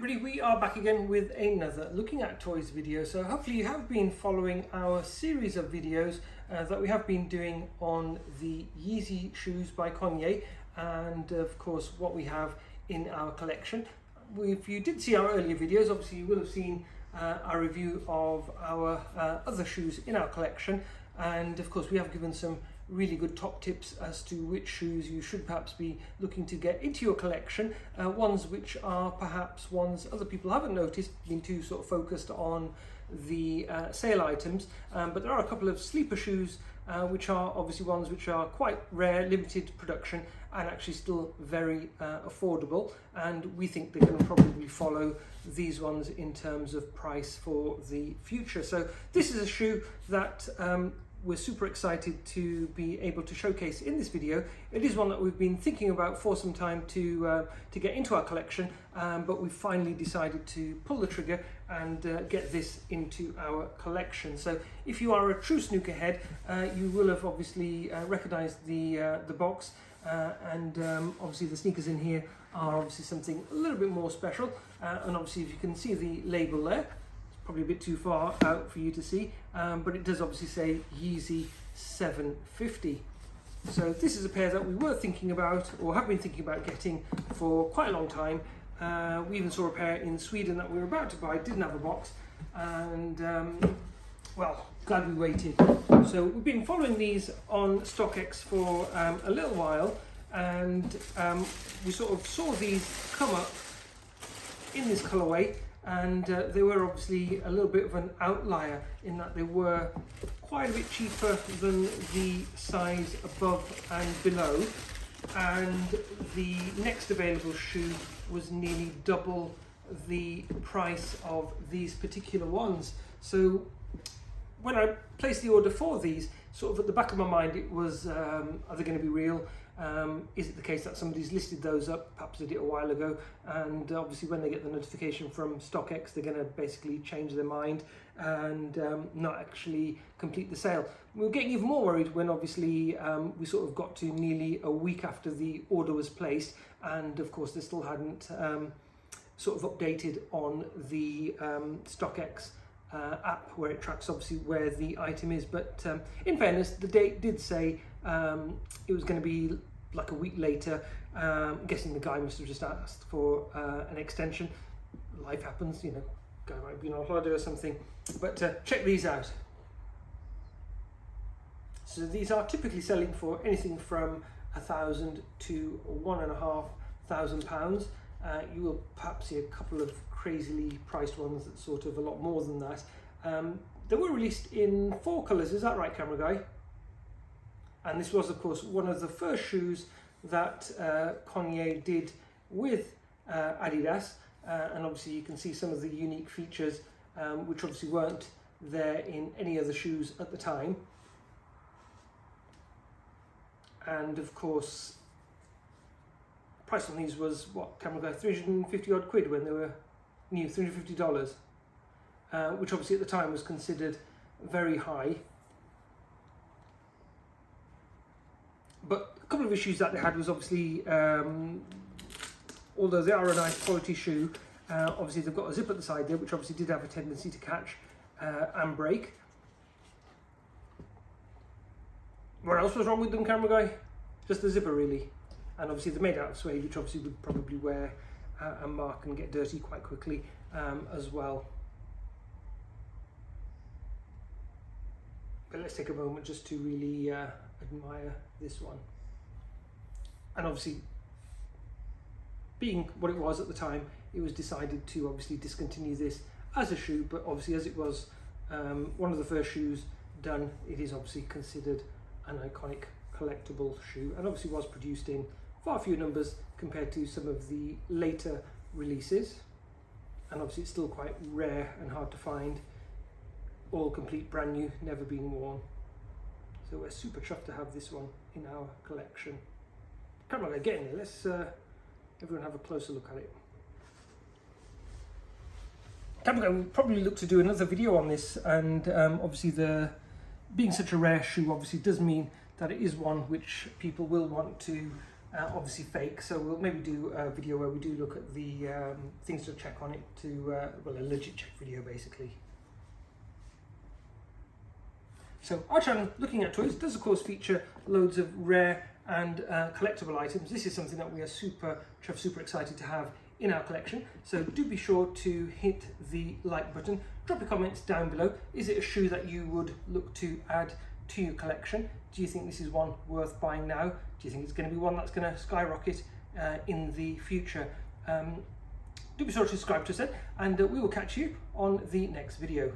everybody, we are back again with another Looking at Toys video. So hopefully you have been following our series of videos that we have been doing on the Yeezy shoes by Kanye, and of course what we have in our collection. If you did see our earlier videos, obviously you will have seen our review of our other shoes in our collection, and of course we have given some really good top tips as to which shoes you should perhaps be looking to get into your collection, ones which are perhaps ones other people haven't noticed, been too sort of focused on the sale items, but there are a couple of sleeper shoes which are obviously ones which are quite rare, limited production, and actually still very affordable, and we think they're going to probably follow these ones in terms of price for the future. So this is a shoe that we're super excited to be able to showcase in this video. It is one that we've been thinking about for some time to get into our collection, but we've finally decided to pull the trigger and get this into our collection. So if you are a true sneakerhead, you will have obviously recognized the box, and obviously the sneakers in here are obviously something a little bit more special, and obviously if you can see the label there, probably a bit too far out for you to see, but it does obviously say Yeezy 750. So this is a pair that we were thinking about, or have been thinking about getting for quite a long time. We even saw a pair in Sweden that we were about to buy, didn't have a box, and well, glad we waited. So we've been following these on StockX for a little while, and we sort of saw these come up in this colorway, and they were obviously a little bit of an outlier in that they were quite a bit cheaper than the size above and below, and the next available shoe was nearly double the price of these particular ones. So when I placed the order for these, sort of at the back of my mind it was, are they going to be real? Is it the case that somebody's listed those up, perhaps they did a while ago, and obviously when they get the notification from StockX they're going to basically change their mind and not actually complete the sale. We were getting even more worried when obviously we sort of got to nearly a week after the order was placed, and of course they still hadn't sort of updated on the StockX app where it tracks obviously where the item is. But in fairness, the date did say it was going to be like a week later. I'm guessing the guy must have just asked for an extension. Life happens, you know, guy might be on holiday or something. But check these out. So these are typically selling for anything from £1,000 to £1,500. You will perhaps see a couple of crazily priced ones that sort of a lot more than that. They were released in 4 colours, is that right, camera guy? And this was of course one of the first shoes that Kanye did with Adidas, and obviously you can see some of the unique features which obviously weren't there in any other shoes at the time. And of course price on these was, what, camera guy, 350 odd quid when they were new, $350, which obviously at the time was considered very high. But a couple of issues that they had was obviously, although they are a nice quality shoe, obviously they've got a zip at the side there, which obviously did have a tendency to catch and break. What else was wrong with them, camera guy? Just the zipper really. And obviously they're made out of suede, which obviously would probably wear and mark and get dirty quite quickly as well. But let's take a moment just to really admire this one. And obviously, being what it was at the time, it was decided to obviously discontinue this as a shoe, but obviously as it was one of the first shoes done, it is obviously considered an iconic collectible shoe, and obviously was produced in far fewer numbers compared to some of the later releases, and obviously it's still quite rare and hard to find, all complete brand new, never been worn. So we're super chuffed to have this one in our collection. Come on, get in there, let's everyone have a closer look at it. We'll probably look to do another video on this, and obviously the being such a rare shoe obviously does mean that it is one which people will want to obviously fake, so we'll maybe do a video where we do look at the things to check on it to, well, a legit check video basically. So our channel, Looking at Toys, does of course feature loads of rare and collectible items. This is something that we are super excited to have in our collection. So do be sure to hit the like button. Drop your comments down below. Is it a shoe that you would look to add to your collection? Do you think this is one worth buying now? Do you think it's going to be one that's going to skyrocket in the future? Do be sure to subscribe to us then, and we will catch you on the next video.